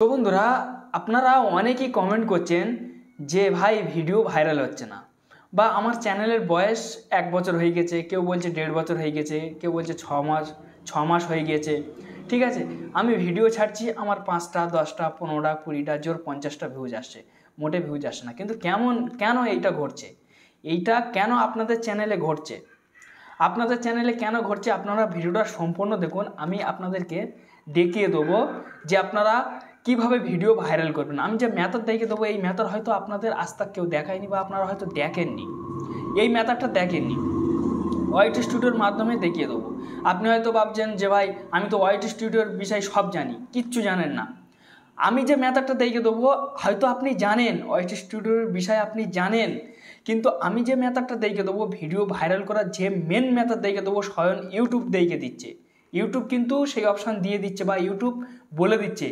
তো বন্ধুরা, আপনারা অনেকেই কমেন্ট করছেন যে ভাই ভিডিও ভাইরাল হচ্ছে না, বা আমার চ্যানেলের বয়স 1 বছর হয়ে গেছে, কেউ বলছে 1.5 বছর হয়ে গেছে, কেউ বলছে 6 মাস হয়ে গেছে। ঠিক আছে, আমি ভিডিও ছাড়ছি, আমার 5টা 10টা 15টা 20টা জোর 50টা ভিউজ আসছে, মোটে ভিউজ আসে না। কিন্তু কেন এইটা ঘটছে? এইটা কেন আপনাদের চ্যানেলে ঘটছে? আপনাদের চ্যানেলে কেন ঘটছে আপনারা ভিডিওটা সম্পূর্ণ দেখুন। আমি আপনাদেরকে দেখিয়ে দেবো যে আপনারা কিভাবে ভিডিও ভাইরাল করবেন। আমি যে মেথড দেখিয়ে দেবো, এই মেথড হয়তো আপনাদের আজ তক কেউ দেখায়নি, বা আপনারা হয়তো দেখেননি, এই মেথডটা দেখেননি। ওয়াইট স্টুডিওর মাধ্যমে দেখিয়ে দেবো। আপনি হয়তো ভাবছেন যে ভাই আমি তো ওয়াইট স্টুডিওর বিষয় সব জানি, কিচ্ছু জানেন না। আমি যে মেথডটা দেখিয়ে দেবো হয়তো আপনি জানেন, ওয়াইট স্টুডিওর বিষয়ে আপনি জানেন, কিন্তু আমি যে মেথডটা দেখিয়ে দেবো, ভিডিও ভাইরাল করার যে মেন মেথড দেখিয়ে দেবো, স্বয়ং ইউটিউব দেখিয়ে দিচ্ছে। ইউটিউব কিন্তু সেই অপশান দিয়ে দিচ্ছে, বা ইউটিউব বলে দিচ্ছে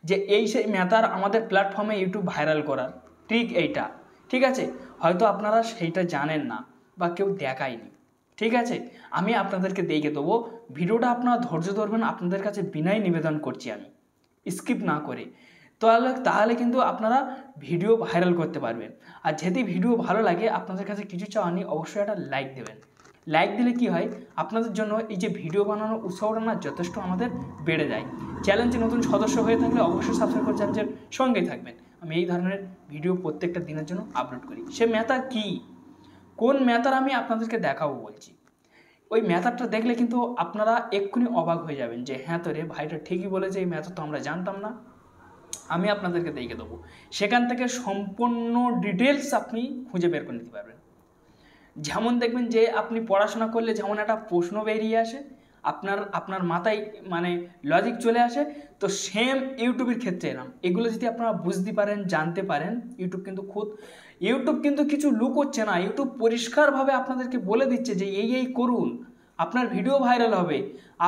যে এই সেই মেথড আমাদের প্ল্যাটফর্মে ইউটিউব ভাইরাল করার ট্রিক এইটা। ঠিক আছে, হয়তো আপনারা সেইটা জানেন না বা কেউ দেখায়নি। ঠিক আছে, আমি আপনাদেরকে দেখিয়ে দেবো। ভিডিওটা আপনারা ধৈর্য ধরবেন, আপনাদের কাছে বিনয় নিবেদন করছি আমি, স্কিপ না করে। তাহলে কিন্তু আপনারা ভিডিও ভাইরাল করতে পারবেন। আর যদি ভিডিও ভালো লাগে, আপনাদের কাছে কিছু চাওয়া নেই, অবশ্যই একটা লাইক দেবেন। লাইক দিলে কি হয়, আপনাদের জন্য এই যে ভিডিও বানানোর উৎসাহটা না যথেষ্ট আমাদের বেড়ে যায়। চ্যানেলটি নতুন সদস্য হয়ে থাকলে অবশ্যই সাবস্ক্রাইব করে চ্যানেলের সঙ্গেই থাকবেন। আমি এই ধরনের ভিডিও প্রত্যেকটা দিনের জন্য আপলোড করি। সে মেথড কি, কোন মেথড আমি আপনাদেরকে দেখাবো বলছি। ওই মেথডটা দেখলে কিন্তু আপনারা এক্ষুনি অবাক হয়ে যাবেন যে হ্যাঁ তো রে, ভাইটা ঠিকই বলেছে, এই মেথড তো আমরা জানতাম না। আমি আপনাদেরকে দেখিয়ে দেবো, সেখান থেকে সম্পূর্ণ ডিটেলস আপনি খুঁজে বের করে নিতে পারবেন। যেমন দেখবেন যে আপনি পড়াশোনা করলে যেমন একটা প্রশ্ন বেরিয়ে আসে, আপনার মাথায় মানে লজিক চলে আসে, তো সেম ইউটিউবের ক্ষেত্রে এরকম। এগুলো যদি আপনারা বুঝতে পারেন, জানতে পারেন, ইউটিউব কিন্তু কিছু লুকোচ্ছে না। ইউটিউব পরিষ্কারভাবে আপনাদেরকে বলে দিচ্ছে যে এই করুন, আপনার ভিডিও ভাইরাল হবে।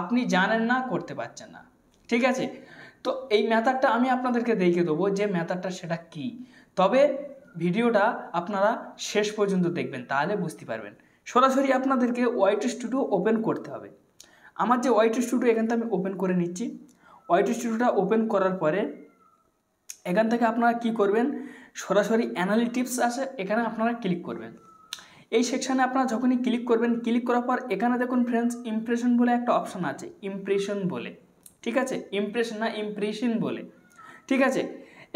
আপনি জানেন না, করতে পারছেন না। ঠিক আছে, তো এই মেথডটা আমি আপনাদেরকে দেখিয়ে দেবো, যে মেথডটা সেটা কি। তবে ভিডিওটা আপনারা শেষ পর্যন্ত দেখবেন, তাহলে বুঝতে পারবেন। সরাসরি আপনাদেরকে ওয়াইট স্টুডিও ওপেন করতে হবে। আমার যে ওয়াইট স্টুডিও, এখান থেকে আমি ওপেন করে নিচ্ছি। ওয়াইট স্টুডিওটা ওপেন করার পরে এখান থেকে আপনারা কি করবেন, সরাসরি অ্যানালিটিক্স আছে, এখানে আপনারা ক্লিক করবেন। এই সেকশানে আপনারা যখনই ক্লিক করবেন, ক্লিক করার পর এখানে দেখুন ফ্রেন্ডস, ইমপ্রেশন বলে একটা অপশান আছে, ইমপ্রেশন বলে। ঠিক আছে, ইমপ্রেশন না ইমপ্রেশন বলে। ঠিক আছে,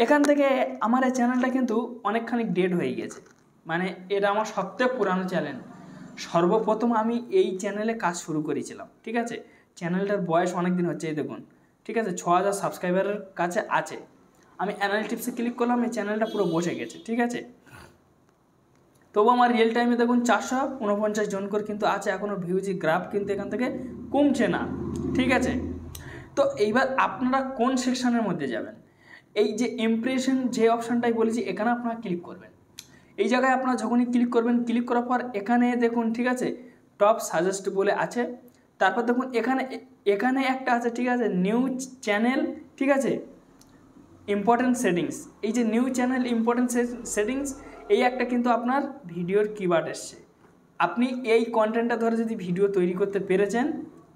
এখান থেকে আমার এই চ্যানেলটা কিন্তু অনেকখানি ডেড হয়ে গেছে, মানে এটা আমার সবথেকে পুরানো চ্যানেল। সর্বপ্রথম আমি এই চ্যানেলে কাজ শুরু করেছিলাম। ঠিক আছে, চ্যানেলটার বয়স অনেক দিন হচ্ছে, এই দেখুন। ঠিক আছে, 6000 সাবস্ক্রাইবারের কাছে আছে। আমি অ্যানালিটিক্সে ক্লিক করলাম, এই চ্যানেলটা পুরো বসে গেছে। ঠিক আছে, তবু আমার রিয়েল টাইমে দেখুন 449 জন করে কিন্তু আছে এখনও ভিউজ। গ্রাফ কিন্তু এখান থেকে কমছে না। ঠিক আছে, তো এইবার আপনারা কোন সেকশানের মধ্যে যাবেন, এই যে ইমপ্রেশন যে অপশানটাই বলেছি, এখানে আপনারা ক্লিক করবেন। এই জায়গায় আপনারা যখনই ক্লিক করবেন, ক্লিক করার পর এখানে দেখুন, ঠিক আছে, টপ সাজেস্ট বলে আছে। তারপর দেখুন এখানে একটা আছে, ঠিক আছে, নিউ চ্যানেল। ঠিক আছে, ইম্পর্টেন্ট সেটিংস। এই যে নিউ চ্যানেল ইম্পর্টেন্ট সেটিংস, এই একটা কিন্তু আপনার ভিডিওর কিওয়ার্ড এসছে। আপনি এই কন্টেন্টটা ধরে যদি ভিডিও তৈরি করতে পেরেছেন,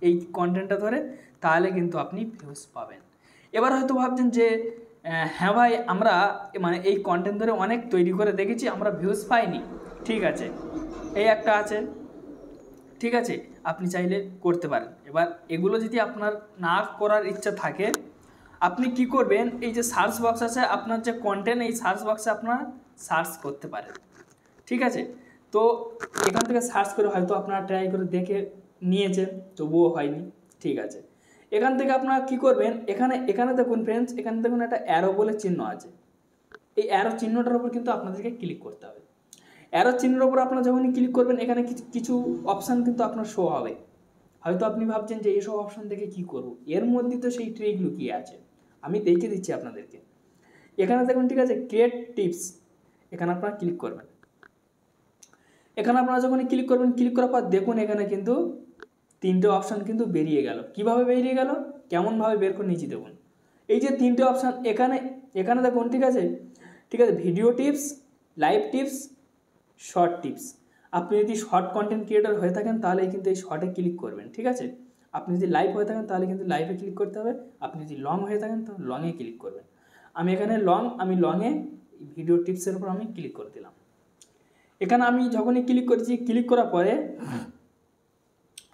এই কন্টেন্টটা ধরে, তাহলে কিন্তু আপনি ভিউজ পাবেন। এবার হয়তো ভাবছেন যে হ্যাঁ ভাই, আমরা মানে এই কন্টেন্ট ধরে অনেক তৈরি করে দেখেছি, আমরা ভিউজ পাইনি। ঠিক আছে, এই একটা আছে। ঠিক আছে, আপনি চাইলে করতে পারেন। এবার এগুলো যদি আপনার না করার ইচ্ছা থাকে, আপনি কি করবেন, এই যে সার্চ বক্স আছে, আপনার যে কন্টেন্ট, এই সার্চ বক্সে আপনারা সার্চ করতে পারেন। ঠিক আছে, তো এখান থেকে সার্চ করে হয়তো আপনারা ট্রাই করে দেখে নিয়েছেন, তবুও হয়নি। ঠিক আছে, এখান থেকে আপনারা কি করবেন, এখানে দেখুন ফ্রেন্ডস, এখানে দেখুন একটা অ্যারো বলে চিহ্ন আছে। এই অ্যারো চিহ্নটার উপর কিন্তু আপনাদেরকে ক্লিক করতে হবে। অ্যারো চিহ্নের উপর আপনারা যখনই ক্লিক করবেন, এখানে কিছু অপশান কিন্তু আপনার শো হবে। হয়তো আপনি ভাবছেন যে এইসব অপশান থেকে কি করব, এর মধ্যে তো সেই ট্রিক লুকিয়ে আছে, আমি দেখিয়ে দিচ্ছি আপনাদেরকে। এখানে দেখুন, ঠিক আছে, ক্রিয়েট টিপস, এখানে আপনারা ক্লিক করবেন। এখানে আপনারা যখনই ক্লিক করবেন, ক্লিক করার পর দেখুন এখানে কিন্তু 3টে অপশান কিন্তু বেরিয়ে গেল। কিভাবে বেরিয়ে গেল, কেমনভাবে বের করে নিয়েছি দেখুন। এই যে 3টে অপশান এখানে দেখুন, ঠিক আছে, video tips, live tips, short tips. আপনি যদি শর্ট কন্টেন্ট ক্রিয়েটর হয়ে থাকেন, তাহলে কিন্তু এই শর্টে ক্লিক করবেন। ঠিক আছে, আপনি যদি লাইভ হয়ে থাকেন, তাহলে কিন্তু লাইভে ক্লিক করতে হবে। আপনি যদি লং হয়ে থাকেন, তাহলে লংয়ে ক্লিক করবেন। আমি এখানে আমি লংয়ে ভিডিও টিপসের উপর আমি ক্লিক করে দিলাম। এখানে আমি যখনই ক্লিক করেছি, ক্লিক করার পরে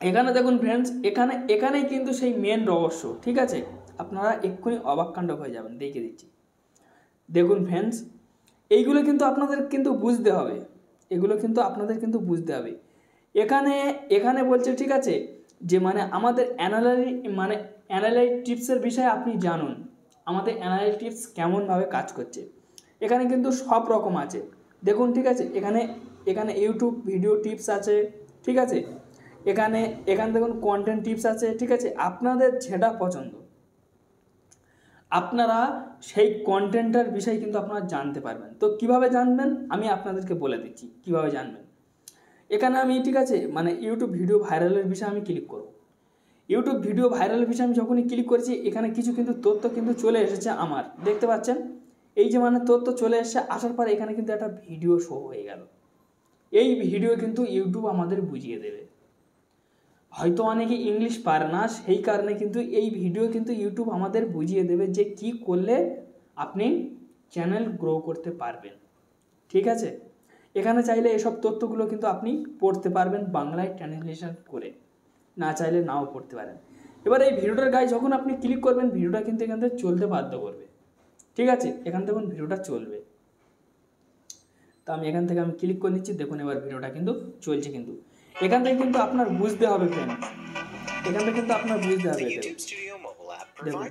এখানে দেখুন ফ্রেন্ডস, এখানেই কিন্তু সেই মেন রহস্য। ঠিক আছে, আপনারা এক্ষুনি অবাক কাণ্ড হয়ে যাবেন, দেখে দিচ্ছি। দেখুন ফ্রেন্ডস, এইগুলো কিন্তু আপনাদের কিন্তু বুঝতে হবে, এগুলো কিন্তু আপনাদের কিন্তু বুঝতে হবে। এখানে বলছে, ঠিক আছে, যে মানে আমাদের অ্যানালাইটিক্সের বিষয়ে আপনি জানুন, আমাদের অ্যানালাইটিক্স কেমনভাবে কাজ করছে। এখানে কিন্তু সব রকম আছে দেখুন। ঠিক আছে, এখানে ইউটিউব ভিডিও টিপস আছে। ঠিক আছে, এখানে দেখুন কন্টেন্ট টিপস আছে। ঠিক আছে, আপনাদের যেটা পছন্দ আপনারা সেই কন্টেন্টের বিষয়ে কিন্তু আপনারা জানতে পারবেন। তো কিভাবে জানবেন আমি আপনাদেরকে বলে দিচ্ছি কিভাবে জানবেন। এখানে আমি, ঠিক আছে, মানে ইউটিউব ভিডিও ভাইরালের বিষয়ে আমি ক্লিক করব। ইউটিউব ভিডিও ভাইরালের বিষয়ে আমি যখনই ক্লিক করেছি, এখানে কিছু কিন্তু তথ্য কিন্তু চলে এসেছে আমার, দেখতে পাচ্ছেন। এই যে মানে তথ্য চলে এসেছে, আসার পর এখানে কিন্তু একটা ভিডিও শো হয়ে গেল। এই ভিডিও কিন্তু ইউটিউব আমাদের বুঝিয়ে দেবে। হয়তো অনেকে ইংলিশ পারে না, সেই কারণে কিন্তু এই ভিডিও কিন্তু ইউটিউব আমাদের বুঝিয়ে দেবে যে কি করলে আপনি চ্যানেল গ্রো করতে পারবেন। ঠিক আছে, এখানে চাইলে এসব তথ্যগুলো কিন্তু আপনি পড়তে পারবেন বাংলায় ট্রান্সলেশন করে, না চাইলে নাও পড়তে পারেন। এবার এই ভিডিওটার গায়ে যখন আপনি ক্লিক করবেন, ভিডিওটা কিন্তু এখান থেকে চলতে বাধ্য করবে। ঠিক আছে, এখান থেকে ভিডিওটা চলবে। তো আমি এখান থেকে ক্লিক করে নিচ্ছি। দেখুন এবার ভিডিওটা কিন্তু চলছে। কিন্তু এখান থেকে কিন্তু আপনার বুঝতে হবে ফ্রেন্ডস, এখান থেকে কিন্তু আপনার বুঝতে হবে, দেখুন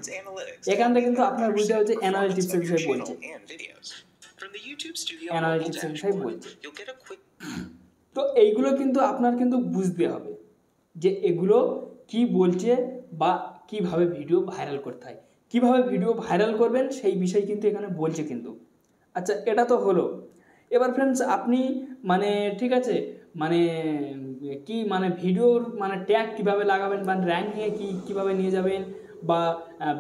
এখান থেকে কিন্তু আপনার বুঝতে হবে যে অ্যানালিটিক্সের বিষয়ে বলছে, অ্যানালিটিক্সের বিষয়ে বলছে। তো এইগুলো কিন্তু আপনার কিন্তু বুঝতে হবে যে এগুলো কি বলছে বা কিভাবে ভিডিও ভাইরাল করতে হয়, কিভাবে ভিডিও ভাইরাল করবেন সেই বিষয় কিন্তু এখানে বলছে কিন্তু। আচ্ছা, এটা তো হলো। এবার ফ্রেন্ডস আপনি মানে, ঠিক আছে, মানে কি মানে ভিডিওর মানে ট্যাগ কীভাবে লাগাবেন বা র্যাঙ্কিংয়ে কীভাবে নিয়ে যাবেন বা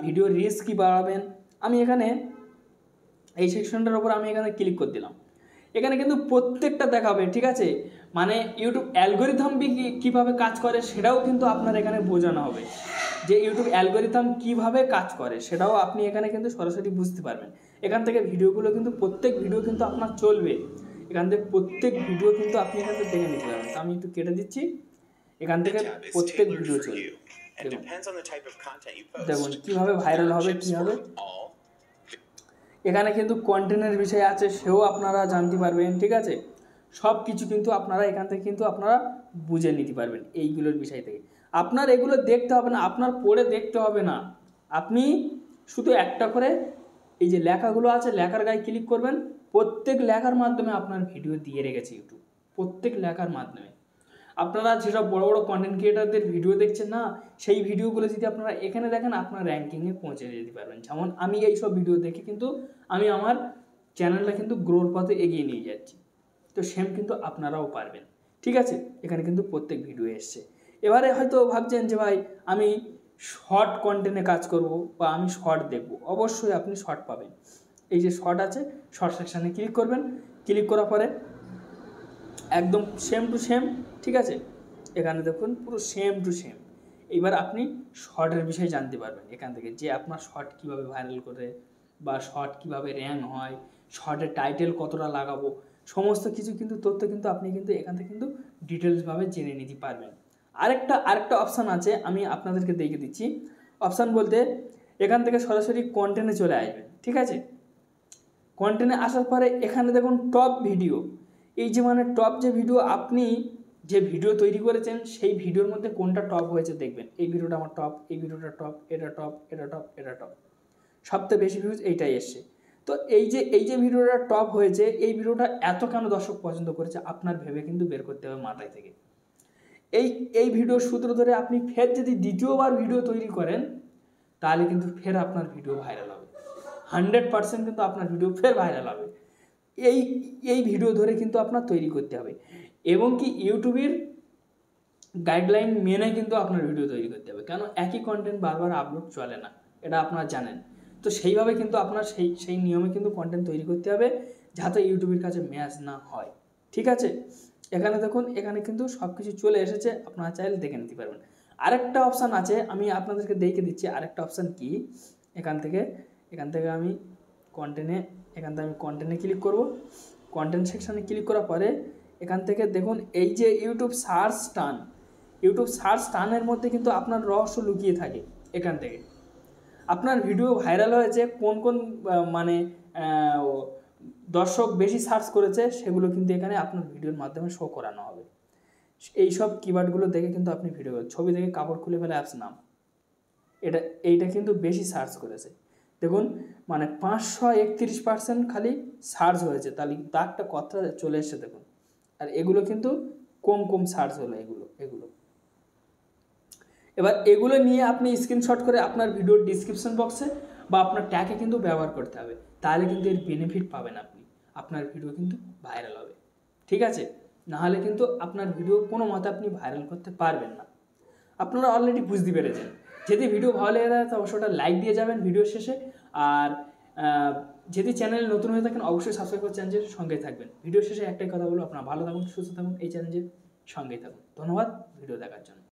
ভিডিওর রিচ কী বাড়াবেন, আমি এখানে এই সেকশনটার উপর আমি এখানে ক্লিক করে দিলাম। এখানে কিন্তু প্রত্যেকটা দেখাবে। ঠিক আছে, মানে ইউটিউব অ্যালগোরিথম কীভাবে কাজ করে সেটাও কিন্তু আপনার এখানে বোঝানো হবে, যে ইউটিউব অ্যালগোরিথম কীভাবে কাজ করে সেটাও আপনি এখানে কিন্তু সরাসরি বুঝতে পারবেন। এখান থেকে ভিডিওগুলো কিন্তু প্রত্যেক ভিডিও কিন্তু আপনার চলবে, এখান থেকে প্রত্যেক ভিডিও কিন্তু আপনি এখান থেকে দেখে নিতে পারবেন। আমি একটু কেটে দিচ্ছি, এখান থেকে প্রত্যেক ভিডিও চলবে। দেখুন কীভাবে ভাইরাল হবে, কী হবে। এখানে কিন্তু কন্টেন্টের বিষয় আছে, সেও আপনারা জানতে পারবেন। ঠিক আছে, সব কিছু কিন্তু আপনারা এখান থেকে কিন্তু আপনারা বুঝে নিতে পারবেন এইগুলোর বিষয় থেকে। আপনার এগুলো দেখতে হবে না, আপনার পড়ে দেখতে হবে না, আপনি শুধু একটা করে এই যে লেখাগুলো আছে লেখার গায়ে ক্লিক করবেন। প্রত্যেক লেখার মাধ্যমে আপনার ভিডিও দিয়ে রেখেছে ইউটিউব, প্রত্যেক লেখার মাধ্যমে। আপনারা যেসব বড় বড় কন্টেন্ট ক্রিয়েটারদের ভিডিও দেখছেন না, সেই ভিডিওগুলো যদি আপনারা এখানে দেখেন, আপনার র্যাঙ্কিংয়ে পৌঁছে যেতে পারবেন। যেমন আমি এই সব ভিডিও দেখে কিন্তু আমি আমার চ্যানেলটা কিন্তু গ্রোর পথে এগিয়ে নিয়ে যাচ্ছি। তো সেম কিন্তু আপনারাও পারবেন। ঠিক আছে, এখানে কিন্তু প্রত্যেক ভিডিও এসছে। এবারে হয়তো ভাবছেন যে ভাই আমি শর্ট কন্টেন্টে কাজ করব বা আমি শর্ট দেখব, অবশ্যই আপনি শর্ট পাবেন। এই যে শর্ট আছে, শর্ট সেকশানে ক্লিক করবেন। ক্লিক করার পরে একদম সেম টু সেম, ঠিক আছে, এখানে দেখুন পুরো সেম টু সেম। এবার আপনি শর্টের বিষয়ে জানতে পারবেন এখান থেকে, যে আপনার শর্ট কীভাবে ভাইরাল করে বা শর্ট কীভাবে র্যাঙ্ক হয়, শর্টের টাইটেল কতটা লাগাবো, সমস্ত কিছু কিন্তু তথ্য কিন্তু আপনি কিন্তু এখান থেকে কিন্তু ডিটেলসভাবে জেনে নিতে পারবেন। আরেকটা অপশান আছে, আমি আপনাদেরকে দেখে দিচ্ছি। অপশান বলতে এখান থেকে সরাসরি কন্টেন্টে চলে আসবেন। ঠিক আছে, কন্টেন্টে আসার পরে এখানে দেখুন টপ ভিডিও। এই যে মানে টপ যে ভিডিও, আপনি যে ভিডিও তৈরি করেছেন সেই ভিডিওর মধ্যে কোনটা টপ হয়েছে দেখবেন। এই ভিডিওটা আমার টপ, এই ভিডিওটা টপ, এটা টপ, এটা টপ, এটা টপ, সবথেকে বেশি ভিউজ এইটাই এসছে। তো এই যে ভিডিওটা টপ হয়েছে, এই ভিডিওটা এত কেন দর্শক পছন্দ করেছে আপনার ভেবে কিন্তু বের করতে হবে মাথায় থেকে। এই ভিডিওর সূত্র ধরে আপনি ফের যদি দ্বিতীয়বার ভিডিও তৈরি করেন, তাহলে কিন্তু ফের আপনার ভিডিও ভাইরাল হবে, 100% কিন্তু আপনার ভিডিও ফের ভাইরাল হবে। এই ভিডিও ধরে কিন্তু আপনার তৈরি করতে হবে, এবং কি ইউটিউবের গাইডলাইন মেনে কিন্তু আপনার ভিডিও তৈরি করতে হবে। কেন একই কন্টেন্ট বারবার আপলোড চলে না, এটা আপনারা জানেন। তো সেইভাবে কিন্তু আপনার সেই নিয়মে কিন্তু কন্টেন্ট তৈরি করতে হবে, যাতে ইউটিউবের কাছে ম্যাচ না হয়। ঠিক আছে, এখানে দেখুন, এখানে কিন্তু সব কিছু চলে এসেছে, আপনারা চাইলে দেখে নিতে পারবেন। আরেকটা অপশান আছে, আমি আপনাদেরকে দেখে দিচ্ছি আরেকটা অপশান কি। এখান থেকে আমি কন্টেন্টে এখান থেকে আমি কন্টেন্টে ক্লিক করব। কন্টেন্ট সেকশানে ক্লিক করার পরে এখান থেকে দেখুন এই যে ইউটিউব সার্চ টানের মধ্যে কিন্তু আপনার রহস্য লুকিয়ে থাকে। এখান থেকে আপনার ভিডিও ভাইরাল হয়েছে কোন কোন মানে দর্শক বেশি সার্চ করেছে সেগুলো কিন্তু এখানে আপনার ভিডিওর মাধ্যমে শো করানো হবে। এই সব কিওয়ার্ডগুলো দেখে কিন্তু আপনি ভিডিও, ছবি দেখে কাপড় খুলে ফেলে অ্যাপস নাম, এইটা কিন্তু বেশি সার্চ করেছে। দেখুন মানে 531% খালি সার্চ হয়েছে, তাহলে দাগটা কথা চলে এসেছে দেখুন। আর এগুলো কিন্তু কম সার্চ হলো এগুলো। এবার এগুলো নিয়ে আপনি স্ক্রিনশট করে আপনার ভিডিওর ডিসক্রিপশন বক্সে বা আপনার ট্যাগে কিন্তু ব্যবহার করতে হবে, তাহলে কিন্তু এর বেনিফিট পাবেন আপনি, আপনার ভিডিও কিন্তু ভাইরাল হবে। ঠিক আছে, নাহলে কিন্তু আপনার ভিডিও কোনো মতে আপনি ভাইরাল করতে পারবেন না। আপনারা অলরেডি বুঝতে পেরেছেন। যদি ভিডিও ভালো লেগে থাকে তো অবশ্যই ওটা লাইক দিয়ে যাবেন ভিডিও শেষে। আর যদি চ্যানেলে নতুন হয়ে থাকেন অবশ্যই সাবস্ক্রাইব করে চ্যানেলের সঙ্গেই থাকবেন। ভিডিও শেষে একটাই কথা বলবো, আপনারা ভালো থাকুন, সুস্থ থাকুন, এই চ্যানেলের সঙ্গেই থাকুন। ধন্যবাদ ভিডিও দেখার জন্য।